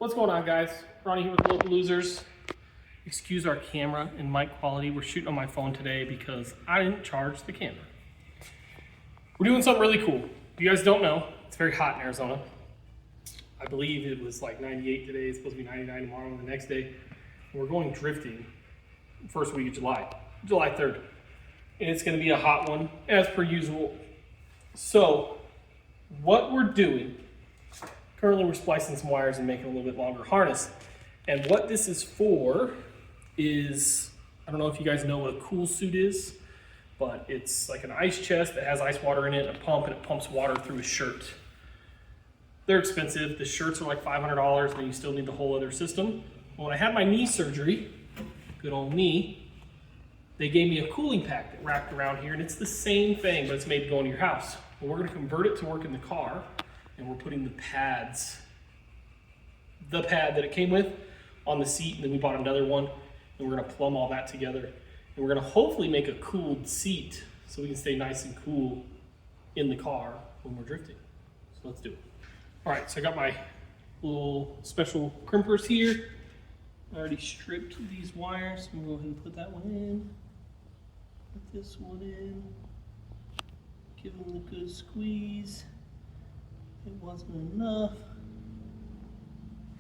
What's going on, guys? Ronnie here with Local Losers. Excuse our camera and mic quality. We're shooting on my phone today because I didn't charge the camera. We're doing something really cool. If you guys don't know, it's very hot in Arizona. I believe it was like 98 today. It's supposed to be 99 tomorrow and the next day. And we're going drifting first week of July 3rd. And it's going to be a hot one as per usual. So what we're doing, currently we're splicing some wires and making a little bit longer harness. And what this is for is, I don't know if you guys know what a cool suit is, but it's like an ice chest that has ice water in it, and a pump, and it pumps water through a shirt. They're expensive. The shirts are like $500, and then you still need the whole other system. When I had my knee surgery, good old knee, they gave me a cooling pack that wrapped around here, and it's the same thing, but it's made to go into your house. Well, we're gonna convert it to work in the car, and we're putting the pad that it came with on the seat, and then we bought another one, and we're gonna plumb all that together. And we're gonna hopefully make a cooled seat so we can stay nice and cool in the car when we're drifting. So let's do it. All right, so I got my little special crimpers here. I already stripped these wires. I'm gonna go ahead and put that one in. Put this one in. Give them the good squeeze. It wasn't enough.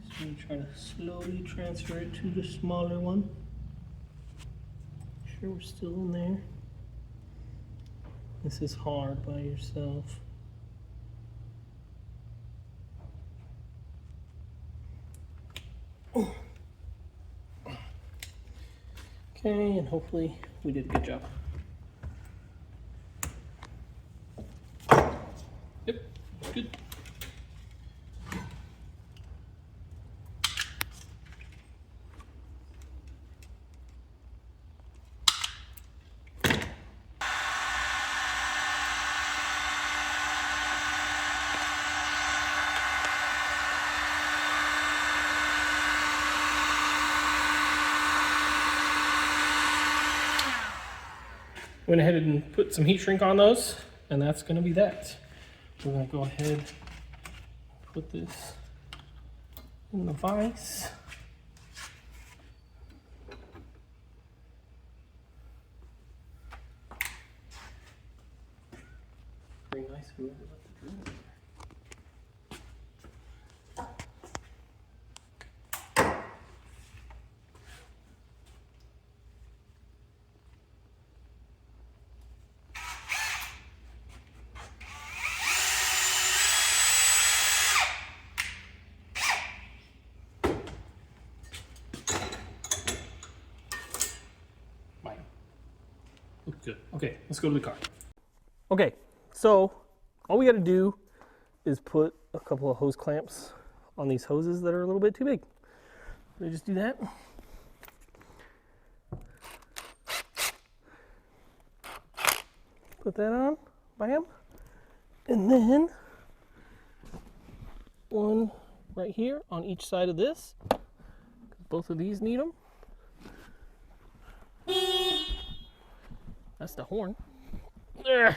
So I'm gonna try to slowly transfer it to the smaller one. Make sure we're still in there. This is hard by yourself. Okay, and hopefully we did a good job. Yep, good. Went ahead and put some heat shrink on those, and that's going to be that. We're going to go ahead and put this in the vise. Very nice whoever let the drill in there. Good. Okay, let's go to the car. Okay, so all we got to do is put a couple of hose clamps on these hoses that are a little bit too big. So just do that. Put that on, bam. And then one right here on each side of this. Both of these need them. That's the horn. Ugh.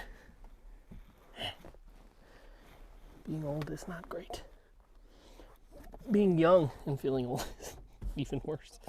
Being old is not great. Being young and feeling old is even worse.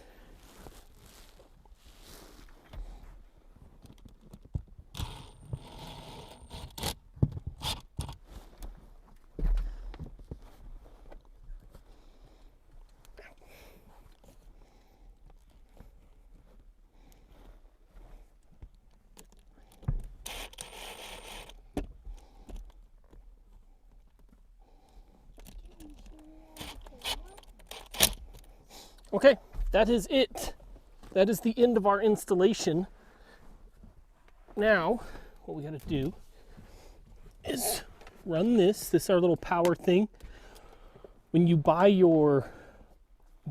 Okay, that is it. That is the end of our installation. Now, what we gotta do is run this. This is our little power thing. When you buy your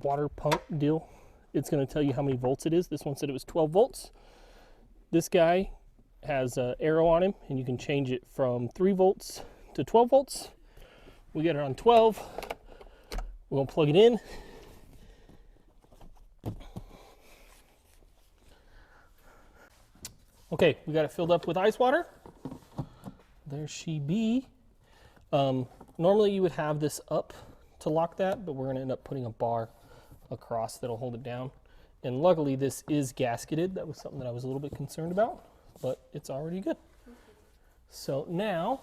water pump deal, it's gonna tell you how many volts it is. This one said it was 12 volts. This guy has an arrow on him, and you can change it from 3 volts to 12 volts. We got it on 12. We're gonna plug it in. Okay, we got it filled up with ice water. There she be. Normally you would have this up to lock that, but we're going to end up putting a bar across that'll hold it down. And luckily this is gasketed. That was something that I was a little bit concerned about, but it's already good. So now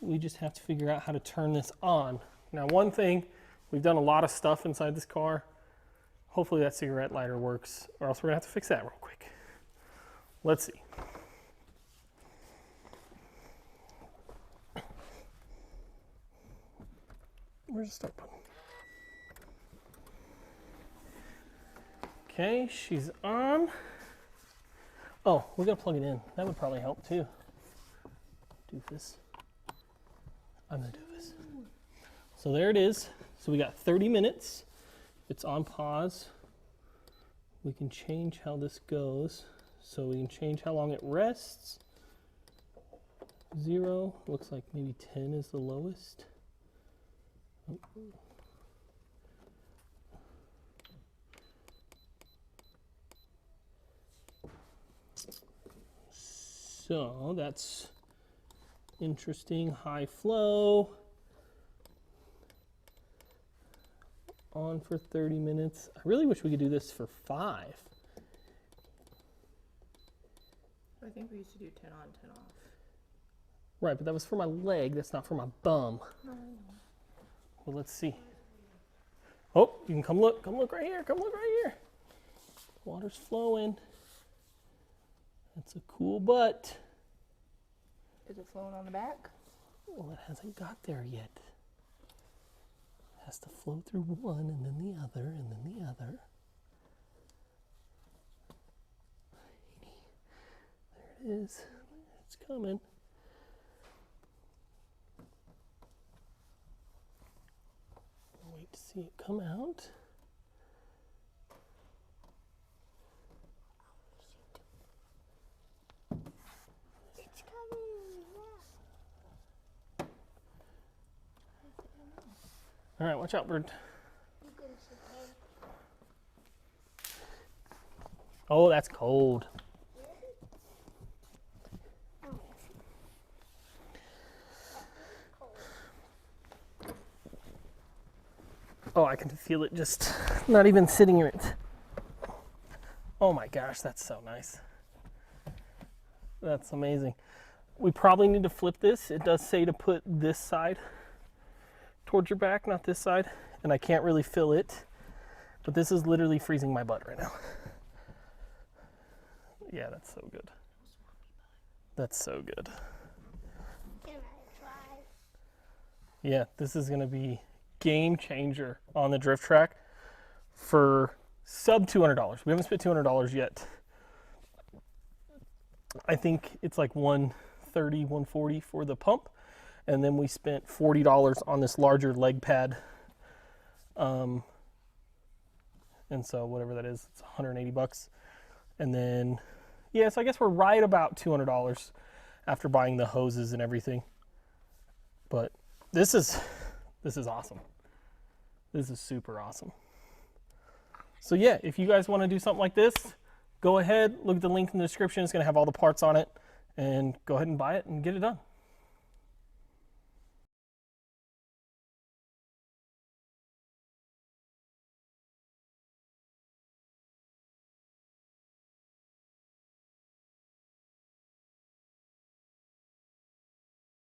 we just have to figure out how to turn this on. Now, one thing, we've done a lot of stuff inside this car. Hopefully that cigarette lighter works, or else we're gonna have to fix that real quick. Let's see. Where's the start button? Okay, she's on. Oh, we gotta plug it in. That would probably help too. Doofus. I'm the doofus. So there it is. So we got 30 minutes. It's on pause. We can change how this goes. So we can change how long it rests. 0, looks like maybe 10 is the lowest. Oh. So that's interesting. High flow. On for 30 minutes. I really wish we could do this for 5. I think we used to do 10 on, 10 off. Right, but that was for my leg. That's not for my bum. No. Well, let's see. Oh, you can come look. Come look right here. Come look right here. Water's flowing. That's a cool butt. Is it flowing on the back? Well, it hasn't got there yet. It has to flow through one and then the other and then the other. There it is. It's coming. Wait to see it come out. It's coming. All right, watch out, bird. Oh, that's cold. Oh, I can feel it just not even sitting in it. Oh my gosh, that's so nice. That's amazing. We probably need to flip this. It does say to put this side towards your back, not this side. And I can't really feel it, but this is literally freezing my butt right now. Yeah, that's so good. That's so good. Can I try? Yeah, this is gonna be game changer on the drift track for sub $200. We haven't spent $200 yet. I think it's like $130, $140 for the pump, and then we spent $40 on this larger leg pad. And so whatever that is, it's 180 bucks. And then, yeah, so I guess we're right about $200 after buying the hoses and everything. But this is awesome. This is super awesome. So yeah, if you guys want to do something like this, go ahead, look at the link in the description. It's going to have all the parts on it, and go ahead and buy it and get it done.